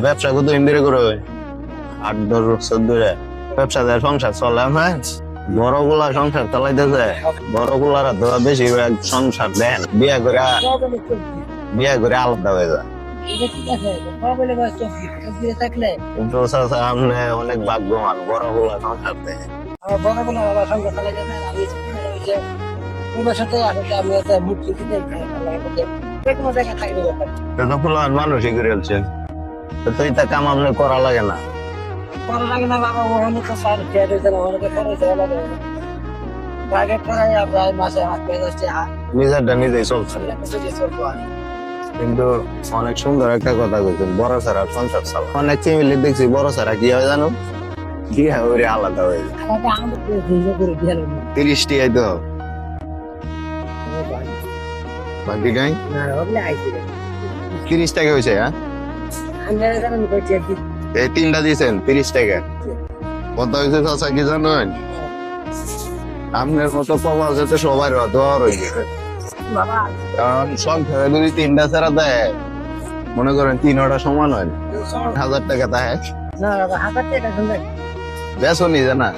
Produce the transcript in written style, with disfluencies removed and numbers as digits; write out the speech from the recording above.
ব্যবসা কতদিন ধরে করে 8-10 বছর ধরে ব্যবসা দেয়, সংসার চলে। হ্যাঁ, বড় গুলা সংসার চালাইতেছে, বড় গুলারা তো বেশিরভাগ সংসার দেন বিয়ে করে আলাদা হয়ে যায়। কিন্তু চাচা আপনি অনেক ভাগ্যবান, বড় গুলা সংসার দেয়। মানুষই করে ফেলছেন, তো এটা কাম আপনার করা লাগে না। নিজেরটা নিজেই চলছে। কিন্তু অনেক সুন্দর একটা কথা বলছেন, বড় ছাড়া সংসার চালা। অনেক ফ্যামিলি দেখছি বড় ছাড়া কি হয় জানো, বিয়ে করে আলাদা হয়ে যায়। 30টি তো বাকি নাই 30 টাকা হয়েছে। হ্যাঁ, এই 3টা দিয়েছেন 30 টাকা। কত হয়েছে চাচা কি জানেন? আপনার মতো প্রবাস যাতে সবাই দোয়া রয়েছে, কারণ সংসারে যদি 3টা ছাড়া দেয়, মনে করেন 3টা সমান হয় 1000 টাকা দেয়। বেসো নিজে না।